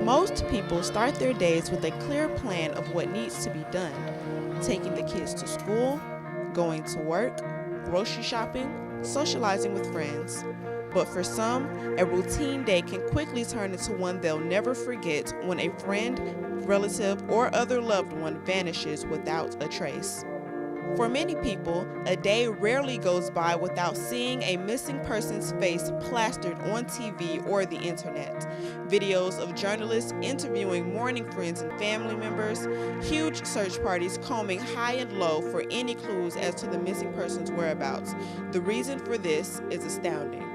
Most people start their days with a clear plan of what needs to be done. Taking the kids to school, going to work, grocery shopping, socializing with friends. But for some, a routine day can quickly turn into one they'll never forget when a friend, relative, or other loved one vanishes without a trace. For many people, a day rarely goes by without seeing a missing person's face plastered on TV or the internet. Videos of journalists interviewing mourning friends and family members, huge search parties combing high and low for any clues as to the missing person's whereabouts. The reason for this is astounding.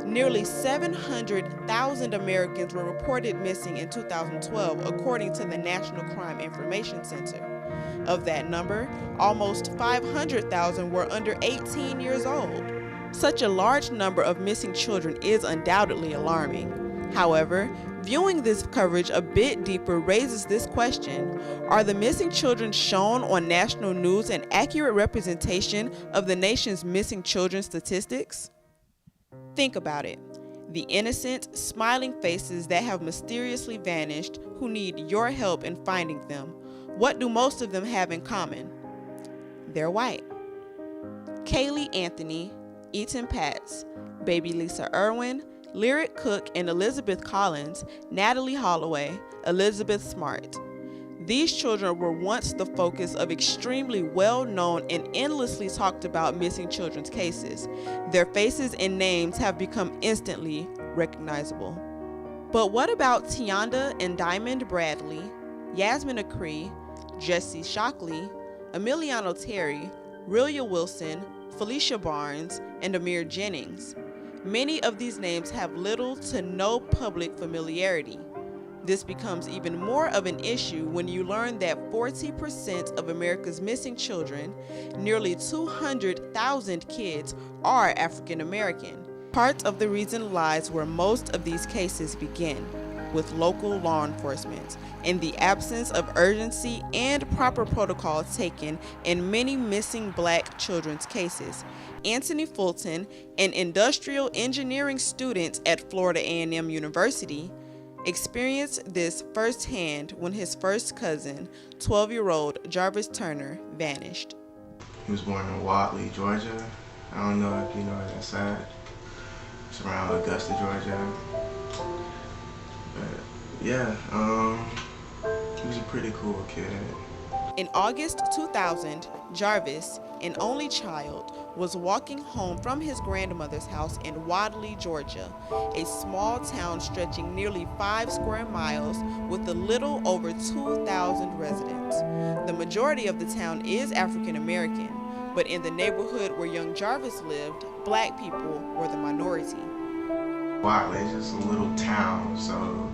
Nearly 700,000 Americans were reported missing in 2012, according to the National Crime Information Center. Of that number, almost 500,000 were under 18 years old. Such a large number of missing children is undoubtedly alarming. However, viewing this coverage a bit deeper raises this question: are the missing children shown on national news an accurate representation of the nation's missing children statistics? Think about it. The innocent, smiling faces that have mysteriously vanished who need your help in finding them. What do most of them have in common? They're white. Kaylee Anthony, Eaton Patz, Baby Lisa Irwin, Lyric Cook and Elizabeth Collins, Natalie Holloway, Elizabeth Smart. These children were once the focus of extremely well-known and endlessly talked about missing children's cases. Their faces and names have become instantly recognizable. But what about Tianda and Diamond Bradley, Yasmin Acree, Jesse Shockley, Emiliano Terry, Rillia Wilson, Felicia Barnes, and Amir Jennings? Many of these names have little to no public familiarity. This becomes even more of an issue when you learn that 40% of America's missing children, nearly 200,000 kids, are African American. Part of the reason lies where most of these cases begin, with local law enforcement, and the absence of urgency and proper protocols taken in many missing Black children's cases. Anthony Fulton, an industrial engineering student at Florida A&M University, experienced this firsthand when his first cousin, 12-year-old Jarvis Turner, vanished. He was born in Wadley, Georgia. I don't know if you know that side. It's around Augusta, Georgia. But yeah, he was a pretty cool kid. In August 2000, Jarvis, an only child, was walking home from his grandmother's house in Wadley, Georgia, a small town stretching nearly 5 square miles with a little over 2,000 residents. The majority of the town is African American, but in the neighborhood where young Jarvis lived, Black people were the minority. Wadley is just a little town, so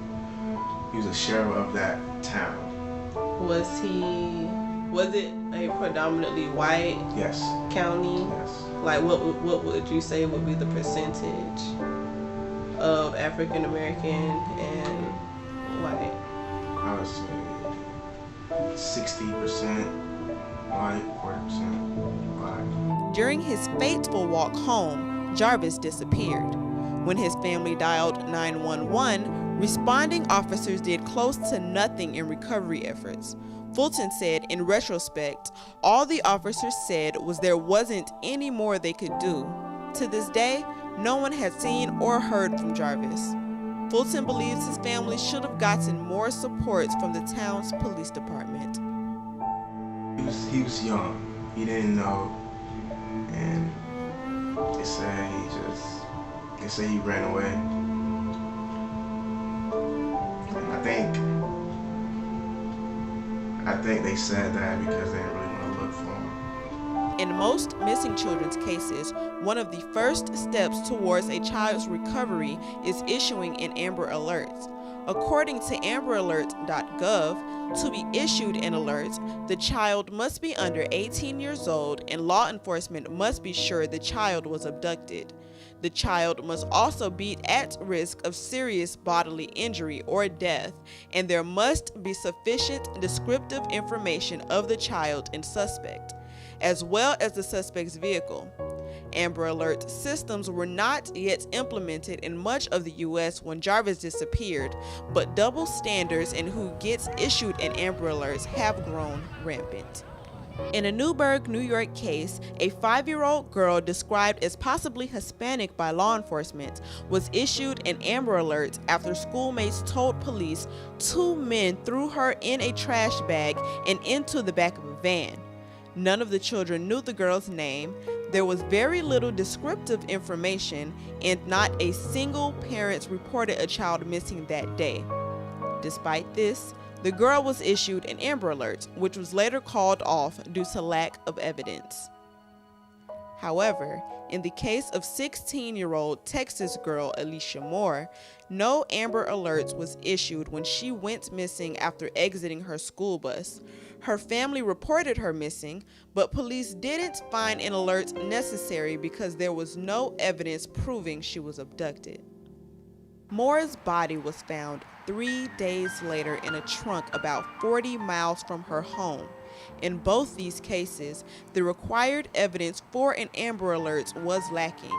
he was a sheriff of that town. Was it a predominantly white county? Yes. Like what would you say would be the percentage of African American and white? I would say 60% white, 40% black. During his fateful walk home, Jarvis disappeared. When his family dialed 911, responding officers did close to nothing in recovery efforts. Fulton said, in retrospect, all the officers said was there wasn't any more they could do. To this day, no one had seen or heard from Jarvis. Fulton believes his family should have gotten more support from the town's police department. He was young. He didn't know, and they say he ran away. And I think they said that because they didn't really want to look for him. In most missing children's cases, one of the first steps towards a child's recovery is issuing an Amber Alert. According to amberalert.gov, to be issued an alert, the child must be under 18 years old and law enforcement must be sure the child was abducted. The child must also be at risk of serious bodily injury or death, and there must be sufficient descriptive information of the child and suspect, as well as the suspect's vehicle. Amber Alert systems were not yet implemented in much of the U.S. when Jarvis disappeared, but double standards in who gets issued an Amber Alerts have grown rampant. In a Newburgh, New York case, a 5-year-old girl described as possibly Hispanic by law enforcement was issued an Amber Alert after schoolmates told police 2 men threw her in a trash bag and into the back of a van. None of the children knew the girl's name. There was very little descriptive information, and not a single parent reported a child missing that day. Despite this, the girl was issued an Amber Alert, which was later called off due to lack of evidence. However, in the case of 16-year-old Texas girl Alicia Moore, no Amber Alert was issued when she went missing after exiting her school bus. Her family reported her missing, but police didn't find an alert necessary because there was no evidence proving she was abducted. Moore's body was found 3 days later in a trunk about 40 miles from her home. In both these cases, the required evidence for an Amber Alert was lacking.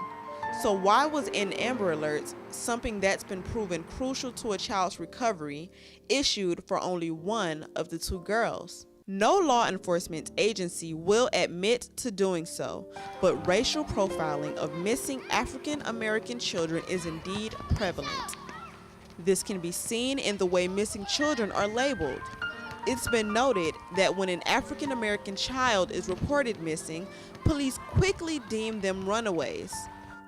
So why was an Amber Alert, something that's been proven crucial to a child's recovery, issued for only one of the 2 girls? No law enforcement agency will admit to doing so, but racial profiling of missing African American children is indeed prevalent. This can be seen in the way missing children are labeled. It's been noted that when an African American child is reported missing, police quickly deem them runaways.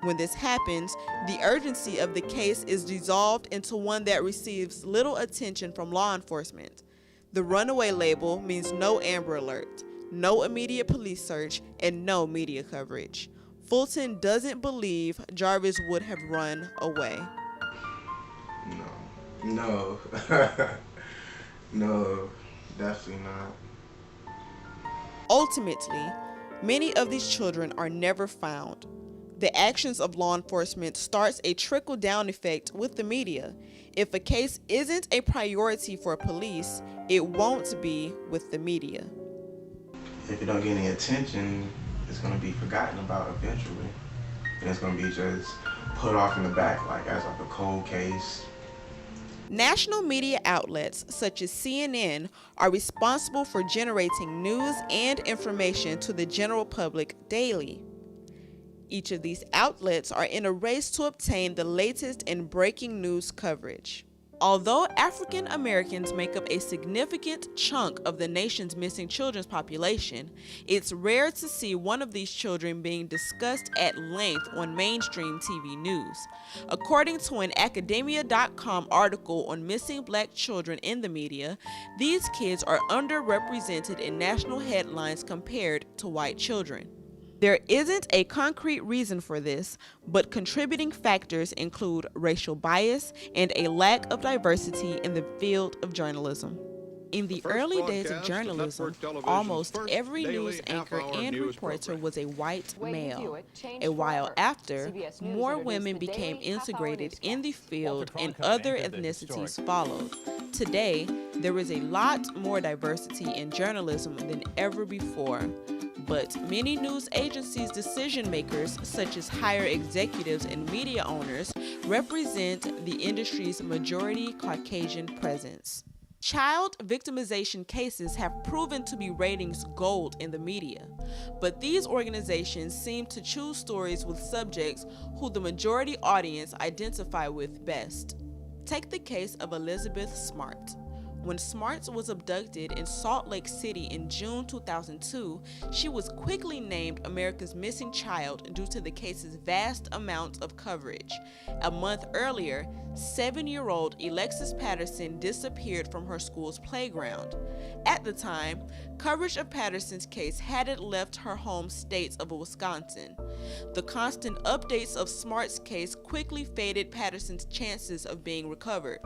When this happens, the urgency of the case is dissolved into one that receives little attention from law enforcement. The runaway label means no Amber Alert, no immediate police search, and no media coverage. Fulton doesn't believe Jarvis would have run away. No, no, definitely not. Ultimately, many of these children are never found. The actions of law enforcement starts a trickle-down effect with the media. If a case isn't a priority for police, it won't be with the media. If you don't get any attention, it's going to be forgotten about eventually. And it's going to be just put off in the back like as like a cold case. National media outlets such as CNN are responsible for generating news and information to the general public daily. Each of these outlets are in a race to obtain the latest and breaking news coverage. Although African Americans make up a significant chunk of the nation's missing children's population, it's rare to see one of these children being discussed at length on mainstream TV news. According to an Academia.com article on missing black children in the media, these kids are underrepresented in national headlines compared to white children. There isn't a concrete reason for this, but contributing factors include racial bias and a lack of diversity in the field of journalism. In the early days of journalism, almost every news anchor and reporter was a white male. A while after, more women became integrated in the field and other ethnicities followed. Today, there is a lot more diversity in journalism than ever before. But many news agencies' decision makers, such as higher executives and media owners, represent the industry's majority Caucasian presence. Child victimization cases have proven to be ratings gold in the media, but these organizations seem to choose stories with subjects who the majority audience identify with best. Take the case of Elizabeth Smart. When Smart was abducted in Salt Lake City in June 2002, she was quickly named America's missing child due to the case's vast amount of coverage. A month earlier, 7-year-old Alexis Patterson disappeared from her school's playground. At the time, coverage of Patterson's case hadn't left her home state of Wisconsin. The constant updates of Smart's case quickly faded Patterson's chances of being recovered.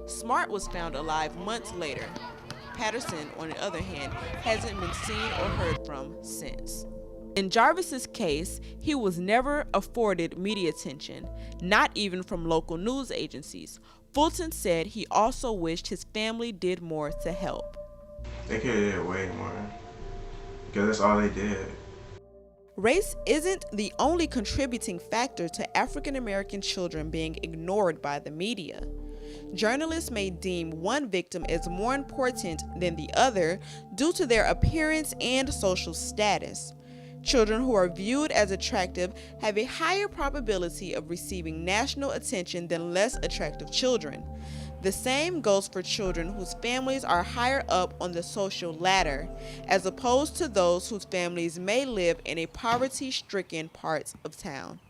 Smart was found alive months later. Patterson, on the other hand, hasn't been seen or heard from since. In Jarvis's case, he was never afforded media attention, not even from local news agencies. Fulton said he also wished his family did more to help. They could have did way more, because that's all they did. Race isn't the only contributing factor to African American children being ignored by the media. Journalists may deem one victim as more important than the other due to their appearance and social status. Children who are viewed as attractive have a higher probability of receiving national attention than less attractive children. The same goes for children whose families are higher up on the social ladder, as opposed to those whose families may live in a poverty-stricken parts of town.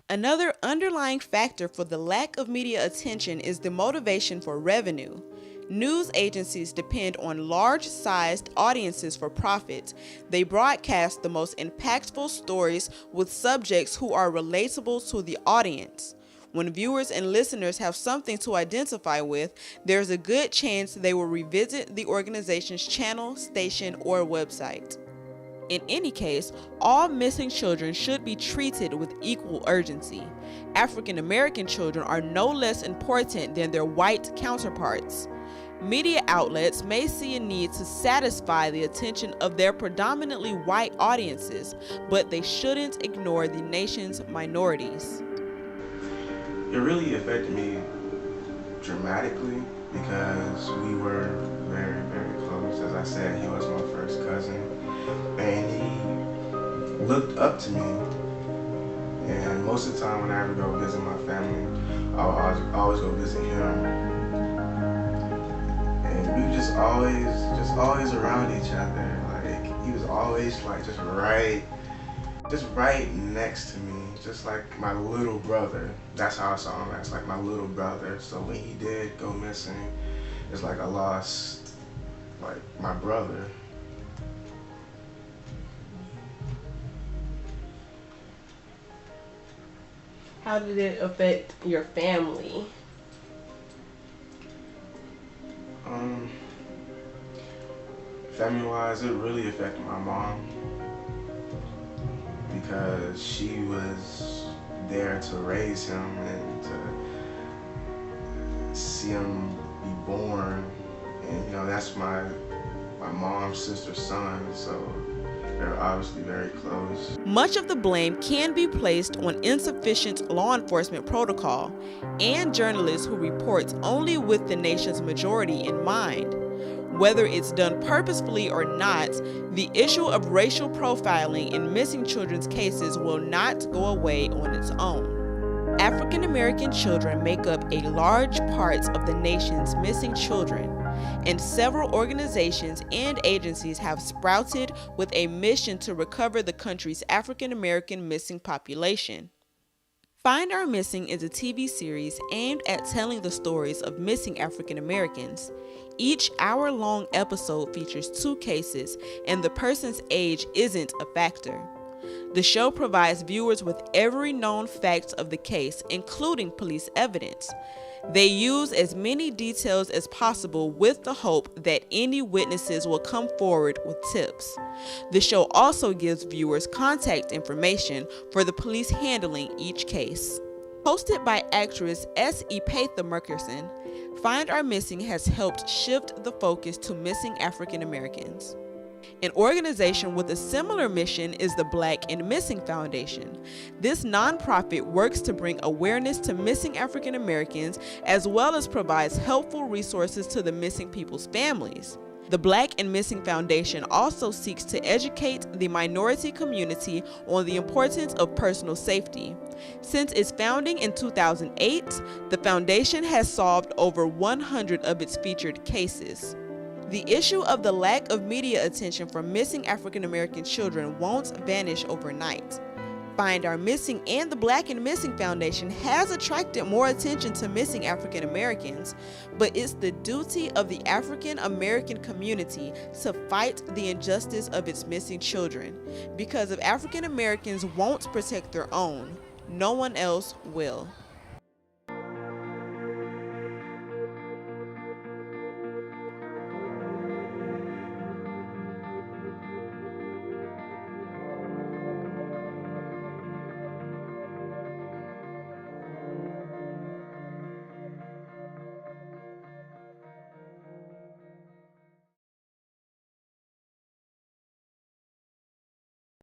Another underlying factor for the lack of media attention is the motivation for revenue. News agencies depend on large-sized audiences for profit. They broadcast the most impactful stories with subjects who are relatable to the audience. When viewers and listeners have something to identify with, there's a good chance they will revisit the organization's channel, station, or website. In any case, all missing children should be treated with equal urgency. African American children are no less important than their white counterparts. Media outlets may see a need to satisfy the attention of their predominantly white audiences, but they shouldn't ignore the nation's minorities. It really affected me dramatically because we were very, very close. As I said, he was my first cousin, and he looked up to me. And most of the time when I ever go visit my family, I always go visit him. And we were just always around each other. Like, he was always like just right next to me, just like my little brother. That's how I saw him, as like my little brother. So when he did go missing, it's like I lost like my brother. How did it affect your family? Family-wise, it really affected my mom because she was there to raise him and to see him be born. And that's my mom's sister's son, so they're obviously very close. Much of the blame can be placed on insufficient law enforcement protocol and journalists who report only with the nation's majority in mind. Whether it's done purposefully or not, the issue of racial profiling in missing children's cases will not go away on its own. African American children make up a large part of the nation's missing children, and several organizations and agencies have sprouted with a mission to recover the country's African American missing population. Find Our Missing is a TV series aimed at telling the stories of missing African Americans. Each hour-long episode features 2 cases, and the person's age isn't a factor. The show provides viewers with every known fact of the case, including police evidence. They use as many details as possible with the hope that any witnesses will come forward with tips. The show also gives viewers contact information for the police handling each case. Hosted by actress S. Epatha Merkerson, Find Our Missing has helped shift the focus to missing African Americans. An organization with a similar mission is the Black and Missing Foundation. This nonprofit works to bring awareness to missing African Americans as well as provides helpful resources to the missing people's families. The Black and Missing Foundation also seeks to educate the minority community on the importance of personal safety. Since its founding in 2008, the foundation has solved over 100 of its featured cases. The issue of the lack of media attention for missing African American children won't vanish overnight. Find Our Missing and the Black and Missing Foundation has attracted more attention to missing African Americans, but it's the duty of the African American community to fight the injustice of its missing children. Because if African Americans won't protect their own, no one else will.